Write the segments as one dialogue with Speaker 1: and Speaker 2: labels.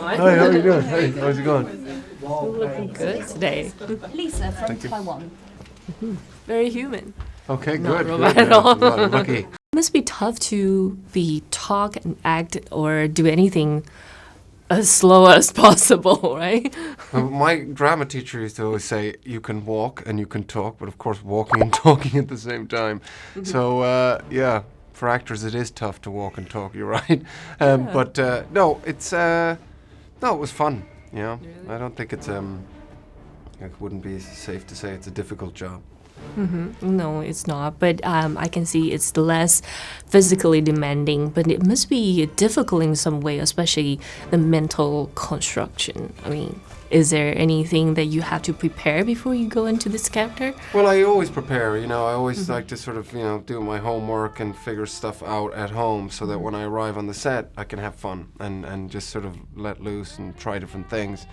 Speaker 1: Hi, how are you doing? Hey, how's it going?
Speaker 2: Looking good today.
Speaker 3: Lisa from Taiwan.
Speaker 2: Very human.
Speaker 1: Okay,
Speaker 2: Not
Speaker 1: good.
Speaker 2: robot
Speaker 1: Good.
Speaker 2: at all.
Speaker 1: Well, lucky.
Speaker 2: It must be tough to talk and act or do anything as slow as possible, right?
Speaker 1: My drama teacher used to always say, you can walk and you can talk, but of course walking and talking at the same time. So, yeah, for actors it is tough to walk and talk, you're right. But no, it's, no, it was fun, you know.
Speaker 2: Really?
Speaker 1: I don't think it's, it wouldn't be safe to say it's a difficult job.
Speaker 2: No, it's not. But I can see it's less physically demanding, but it must be difficult in some way, especially the mental construction. I mean, is there anything that you have to prepare before you go into this character?
Speaker 1: Well, I always prepare, you know, I always like to sort of, you know, do my homework and figure stuff out at home so that when I arrive on the set, I can have fun and just sort of let loose and try different things.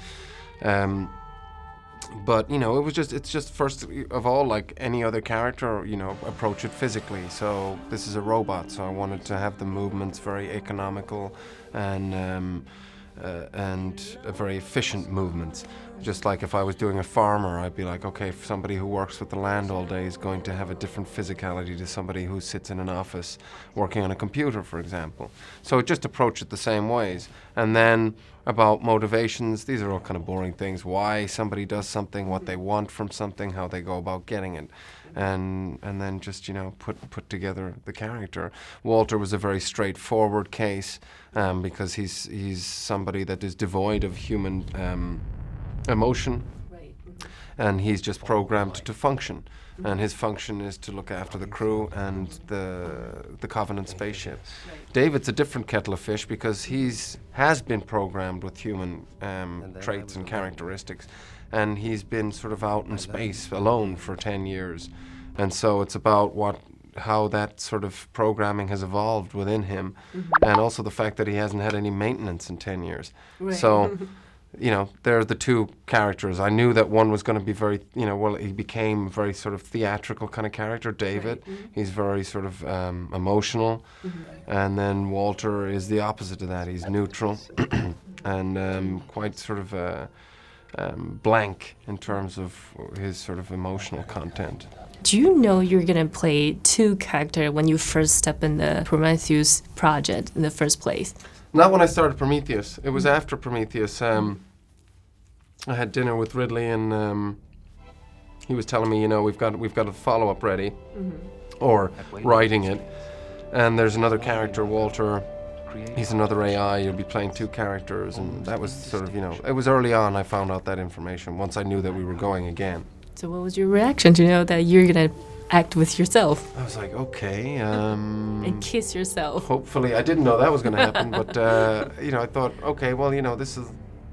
Speaker 1: But, you know, it's just first of all, like any other character, you know, approach it physically. So this is a robot, so I wanted to have the movements very economical and very efficient movements. Just like if I was doing a farmer, I'd be like, okay, if somebody who works with the land all day is going to have a different physicality to somebody who sits in an office working on a computer, for example. So just approach it the same ways. And then about motivations, these are all kind of boring things. Why somebody does something, what they want from something, how they go about getting it. And then just, you know, put together the character. Walter was a very straightforward case because he's somebody that is devoid of human emotion,
Speaker 2: Right.
Speaker 1: and he's just programmed to function. And his function is to look after the crew and the Covenant spaceship. David's a different kettle of fish because has been programmed with human traits and characteristics, and he's been sort of out in space alone for 10 years. And so it's about how that sort of programming has evolved within him, and also the fact that he hasn't had any maintenance in 10 years.
Speaker 2: Right.
Speaker 1: So, you know, they're the two characters. I knew that one was going to be very, you know, well, he became a very sort of theatrical kind of character, David.
Speaker 2: Right.
Speaker 1: He's very sort of emotional. And then Walter is the opposite of that. He's neutral and quite sort of blank in terms of his sort of emotional content.
Speaker 2: Do you know you're going to play two characters when you first step in the Prometheus project in the first place?
Speaker 1: Not when I started Prometheus. It was after Prometheus. I had dinner with Ridley, and he was telling me, you know, we've got a follow-up ready, or writing it, and there's another character, Walter. He's another AI. You'll be playing two characters, and that was sort of, you know, it was early on I found out that information. Once I knew that we were going again.
Speaker 2: So what was your reaction to know that you're going to act with yourself
Speaker 1: I was like, okay.
Speaker 2: and kiss yourself?
Speaker 1: Hopefully, I didn't know that was going to happen, but you know, I thought, okay, well, you know, this is,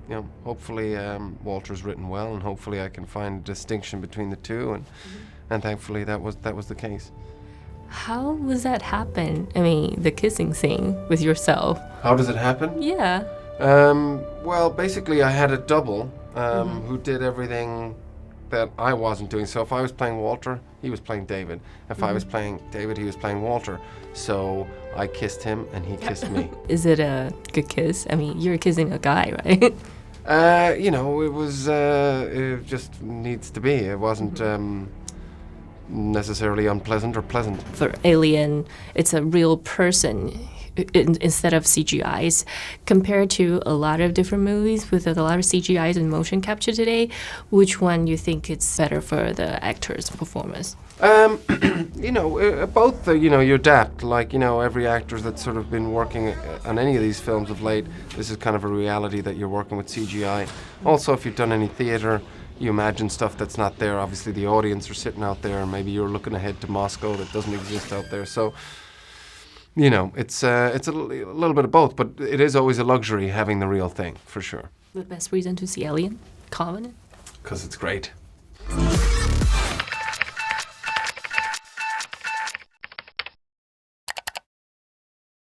Speaker 1: you know, hopefully Walter's written well, and hopefully I can find a distinction between the two, and thankfully that was the case.
Speaker 2: How was that happen? I mean, the kissing scene with yourself.
Speaker 1: How does it happen?
Speaker 2: Yeah.
Speaker 1: Well, basically, I had a double who did everything that I wasn't doing. So if I was playing Walter, he was playing David. If I was playing David, he was playing Walter. So I kissed him and he kissed me.
Speaker 2: Is it a good kiss? I mean, you're kissing a guy, right?
Speaker 1: You know, it just needs to be. It wasn't necessarily unpleasant or pleasant.
Speaker 2: For Alien, it's a real person instead of CGIs. Compared to a lot of different movies with a lot of CGIs and motion capture today, which one you think it's better for the actor's performance?
Speaker 1: You know, both, you know, you adapt. Like, you know, every actor that's sort of been working on any of these films of late, this is kind of a reality that you're working with CGI. Also, if you've done any theater, you imagine stuff that's not there. Obviously, the audience are sitting out there, and maybe you're looking ahead to Moscow that doesn't exist out there. So, you know, it's a little bit of both, but it is always a luxury having the real thing, for sure.
Speaker 2: The best reason to see Alien? Covenant?
Speaker 1: Because it's great.